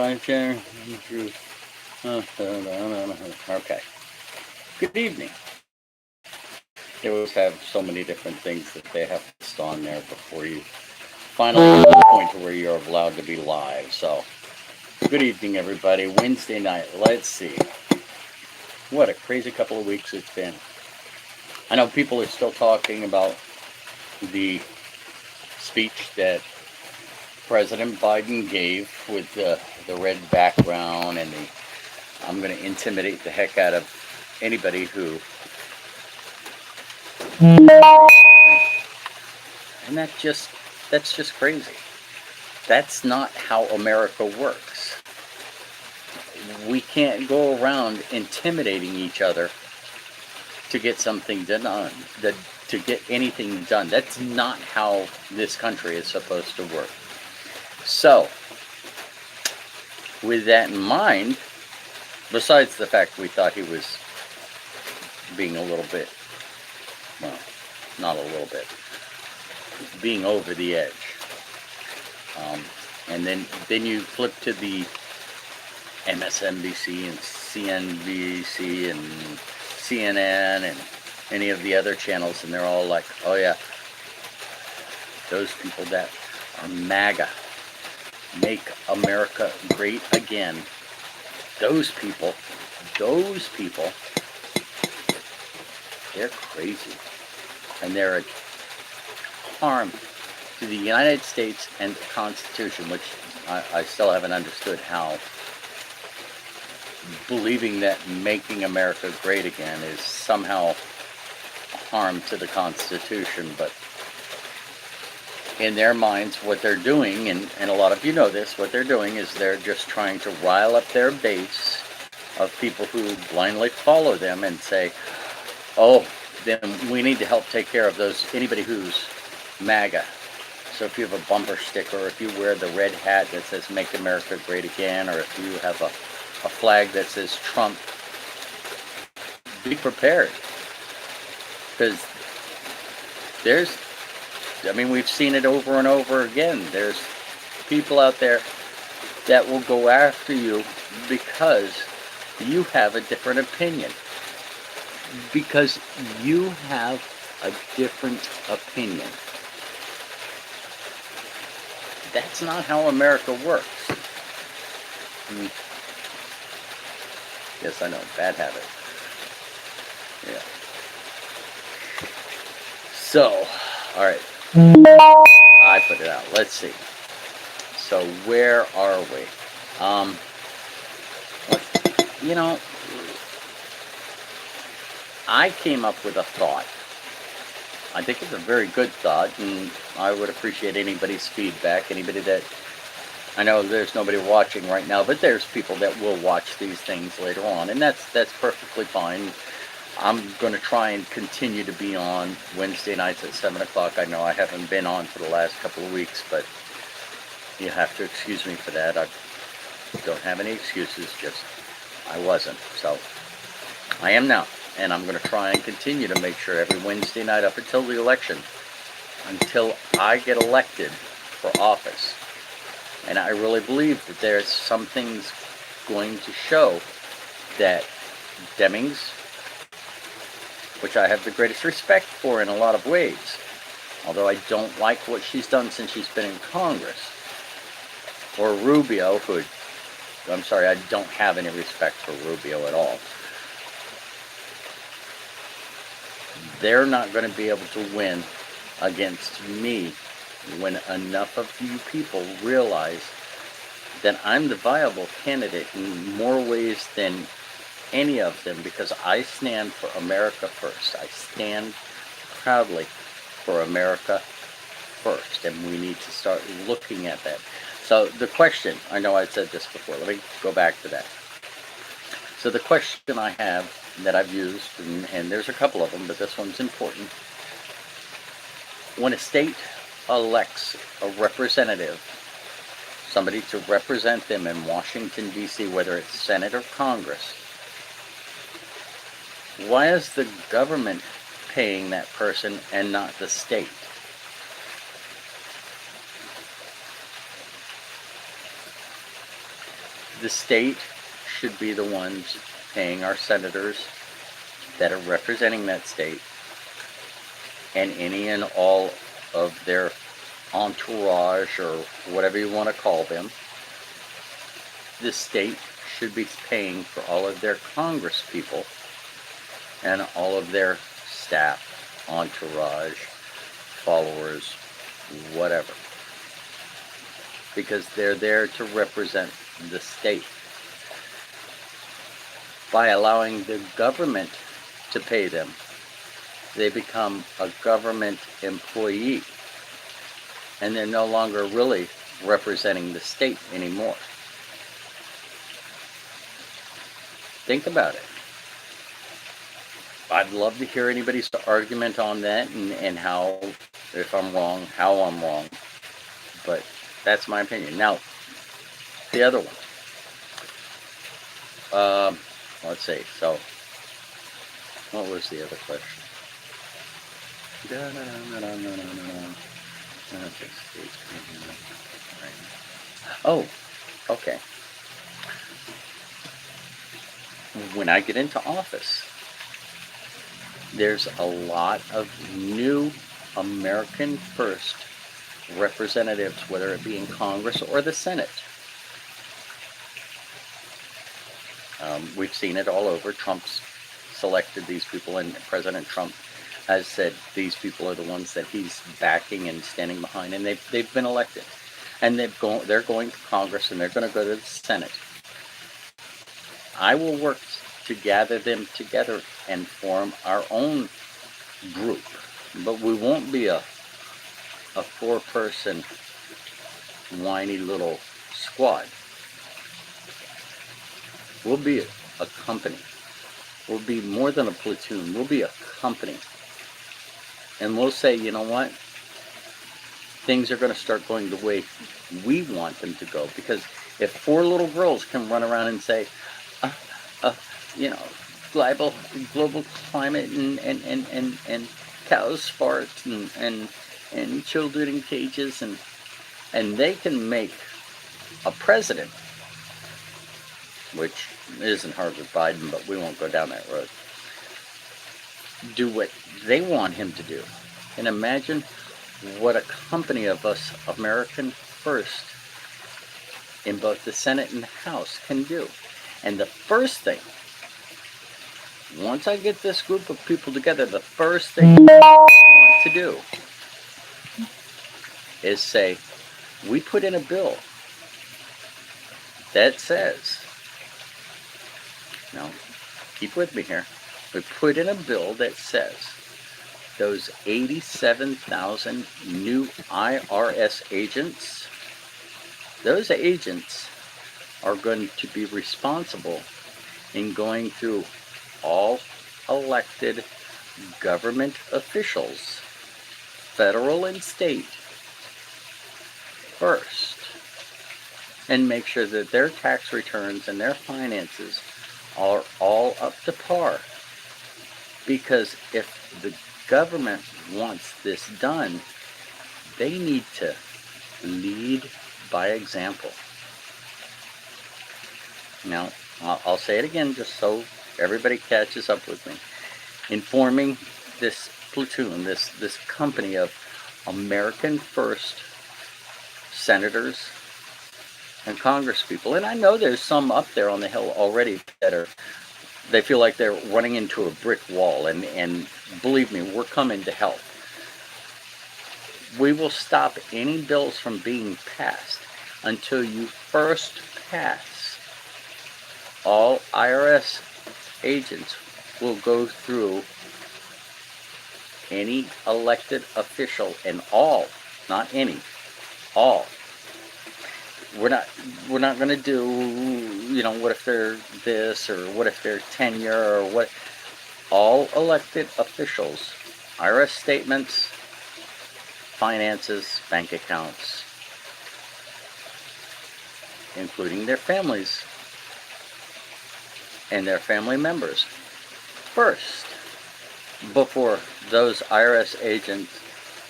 by Chair. Okay. Good evening. They always have so many different things that they have to list on there before you finally get to the point to where you're allowed to be live. So, good evening, everybody. Wednesday night. Let's see. What a crazy couple of weeks it's been. I know people are still talking about the speech that President Biden gave with the red background and the I'm going to intimidate the heck out of anybody who. And that's just crazy. That's not how America works. We can't go around intimidating each other to get something done, to get anything done. That's not how this country is supposed to work. So, with that in mind, besides the fact we thought he was being a little bit, well, not a little bit, being over the edge. And then you flip to the MSNBC and CNBC and CNN and any of the other channels, and they're all like, oh yeah, those people that are MAGA, make America great again. Those people, they're crazy. And they're a harm to the United States and the Constitution, which I still haven't understood how believing that making America great again is somehow harm to the Constitution. But in their minds, what they're doing, and a lot of you know this, what they're doing is they're just trying to rile up their base of people who blindly follow them and say, oh, then we need to help take care of anybody who's MAGA. So if you have a bumper sticker, or if you wear the red hat that says Make America Great Again, or if you have a flag that says Trump, be prepared. Because we've seen it over and over again. There's people out there that will go after you because you have a different opinion. Because you have a different opinion. That's not how America works. Yes, I know, bad habit. Yeah. So, alright. I put it out. Let's see. So, where are we? I came up with a thought. I think it's a very good thought, and I would appreciate anybody's feedback. Anybody that, I know there's nobody watching right now, but there's people that will watch these things later on, and that's perfectly fine. I'm going to try and continue to be on Wednesday nights at 7 o'clock. I know I haven't been on for the last couple of weeks, but you have to excuse me for that. I don't have any excuses, just I wasn't. So I am now. And I'm going to try and continue to make sure every Wednesday night up until the election, until I get elected for office. And I really believe that there's some things going to show that Demings, which I have the greatest respect for in a lot of ways, although I don't like what she's done since she's been in Congress, or Rubio, I'm sorry, I don't have any respect for Rubio at all. They're not going to be able to win against me when enough of you people realize that I'm the viable candidate in more ways than any of them, because I stand for America first. I stand proudly for America first, and we need to start looking at that. So the question, I know I said this before, let me go back to that. So the question I have that I've used, and there's a couple of them, but this one's important. When a state elects a representative, somebody to represent them in Washington, D.C., whether it's Senate or Congress, why is the government paying that person and not the state? The state should be the ones paying our senators that are representing that state and any and all of their entourage or whatever you want to call them. The state should be paying for all of their Congress people and all of their staff, entourage, followers, whatever. Because they're there to represent the state. By allowing the government to pay them, they become a government employee. And they're no longer really representing the state anymore. Think about it. I'd love to hear anybody's argument on that and how, if I'm wrong, how I'm wrong. But that's my opinion. Now, the other one. Let's see. So, what was the other question? Oh, okay. When I get into office, there's a lot of new American First representatives, whether it be in Congress or the Senate. We've seen it all over. Trump's selected these people, and President Trump has said these people are the ones that he's backing and standing behind, and they've been elected, and they're going to Congress, and they're going to go to the Senate. I will work to gather them together and form our own group, but we won't be a four-person whiny little squad. We'll be a company. We'll be more than a platoon. We'll be a company. And we'll say, you know what? Things are going to start going the way we want them to go. Because if four little girls can run around and say, you know, global climate and cows fart and children in cages and they can make a president, which isn't hard with Biden, but we won't go down that road, do what they want him to do. And imagine what a company of us, American First, in both the Senate and the House can do. And the first thing, once I get this group of people together, the first thing I want to do is say, we put in a bill that says, now keep with me here, we put in a bill that says those 87,000 new IRS agents, those agents are going to be responsible in going through all elected government officials, federal and state, first, and make sure that their tax returns and their finances are all up to par. Because if the government wants this done, they need to lead by example. Now, I'll say it again just so everybody catches up with me. In forming this platoon, this company of American First senators and congresspeople, and I know there's some up there on the Hill already that they feel like they're running into a brick wall, and believe me, we're coming to help. We will stop any bills from being passed until you first pass. All IRS agents will go through any elected official, and all, not any, all. We're not going to do, you know, what if they're this, or what if they're tenure, or what. All elected officials, IRS statements, finances, bank accounts, including their families and their family members, first, before those IRS agents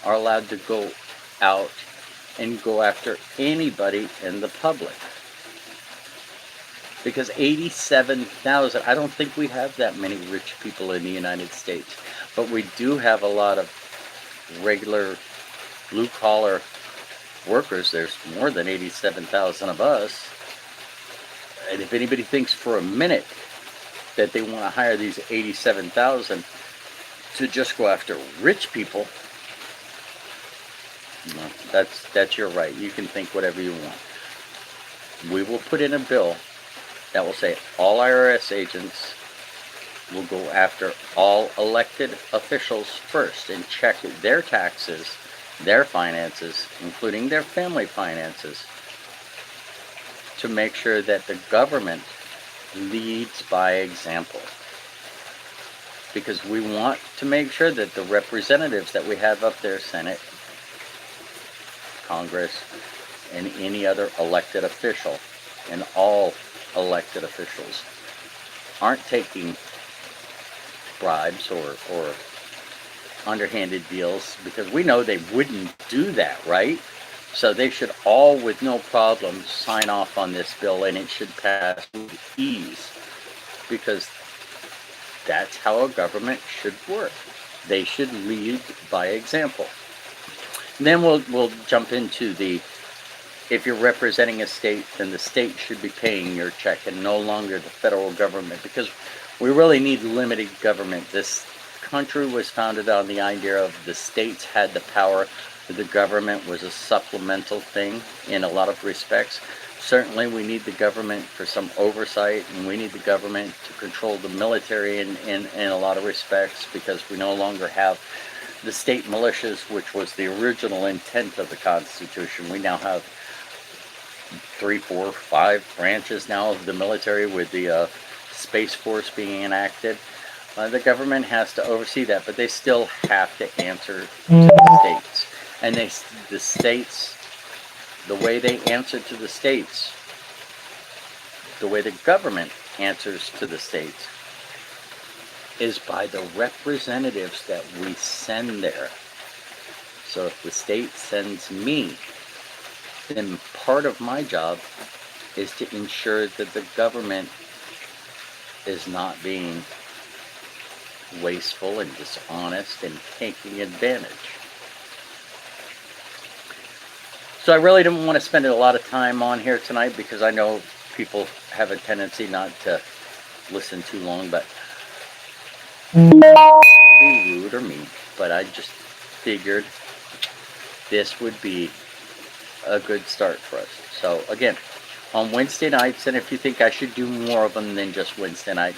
are allowed to go out and go after anybody in the public. because 87,000, I don't think we have that many rich people in the United States, but we do have a lot of regular blue collar workers. There's more than 87,000 of us. And if anybody thinks for a minute that they want to hire these 87,000 to just go after rich people, no, that's your right. You can think whatever you want. We will put in a bill that will say all IRS agents will go after all elected officials first and check their taxes, their finances, including their family finances, to make sure that the government leads by example. Because we want to make sure that the representatives that we have up there, Senate, Congress, and any other elected official, and all elected officials, aren't taking bribes or underhanded deals, because we know they wouldn't do that, right? So they should all, with no problem, sign off on this bill, and it should pass with ease, because that's how a government should work. They should lead by example. And then we'll jump into the, if you're representing a state, then the state should be paying your check and no longer the federal government, because we really need limited government. This country was founded on the idea of the states had the power. The government was a supplemental thing in a lot of respects. Certainly we need the government for some oversight, and we need the government to control the military in a lot of respects, because we no longer have the state militias, which was the original intent of the Constitution. We now have 3, 4, 5 branches now of the military, with the Space Force being enacted. The government has to oversee that, but they still have to answer to the states. And the states, the way they answer to the states, the way the government answers to the states, is by the representatives that we send there. So if the state sends me, then part of my job is to ensure that the government is not being wasteful and dishonest and taking advantage. So I really didn't want to spend a lot of time on here tonight, because I know people have a tendency not to listen too long, but be rude or mean, but I just figured this would be a good start for us. So again, on Wednesday nights, and if you think I should do more of them than just Wednesday night,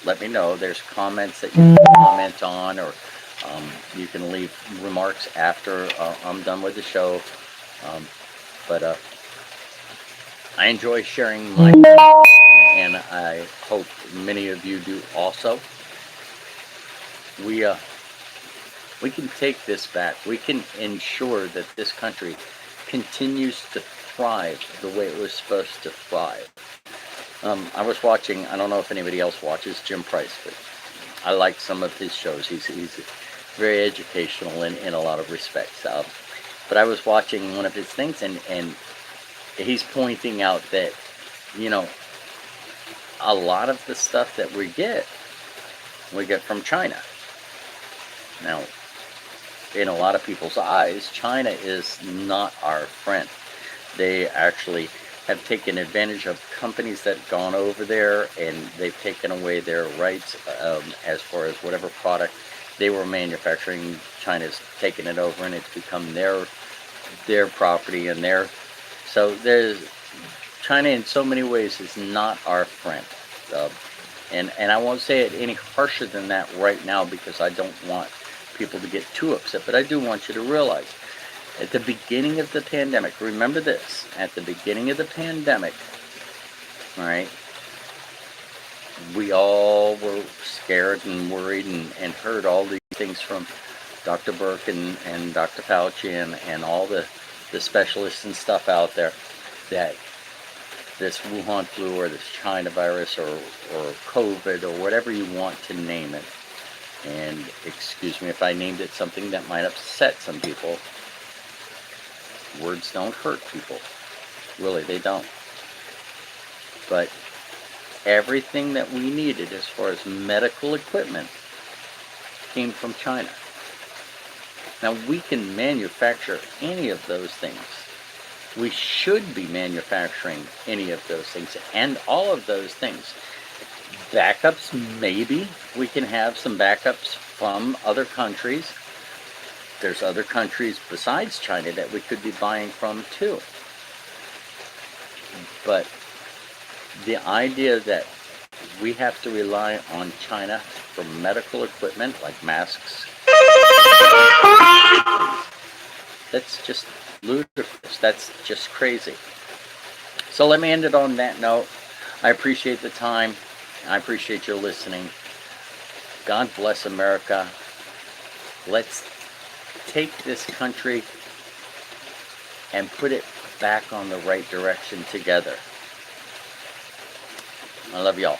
let me know. There's comments that you can comment on, or you can leave remarks after I'm done with the show. But I enjoy sharing my and I hope many of you do also. We can take this back. We can ensure that this country continues to thrive the way it was supposed to thrive. I was watching, I don't know if anybody else watches Jim Price, but I like some of his shows. He's very educational in a lot of respects. But I was watching one of his things, and he's pointing out that, you know, a lot of the stuff that we get from China. Now, in a lot of people's eyes, China is not our friend. They actually have taken advantage of companies that have gone over there, and they've taken away their rights as far as whatever product they were manufacturing. China's taken it over, and it's become their property and their. So China in so many ways is not our friend. And I won't say it any harsher than that right now, because I don't want people to get too upset. But I do want you to realize, at the beginning of the pandemic, remember this, at the beginning of the pandemic, all right, we all were scared and worried and heard all these things from Dr. Burke and Dr. Fauci and all the specialists and stuff out there, that this Wuhan flu or this China virus or COVID or whatever you want to name it, and excuse me if I named it something that might upset some people. Words don't hurt people. Really, they don't. But everything that we needed as far as medical equipment came from China. Now, we can manufacture any of those things. We should be manufacturing any of those things and all of those things. Backups, maybe we can have some backups from other countries. There's other countries besides China that we could be buying from too. But the idea that we have to rely on China for medical equipment like masks, that's just ludicrous. That's just crazy. So let me end it on that note. I appreciate the time. I appreciate you listening. God bless America. Let's take this country and put it back on the right direction together. I love y'all.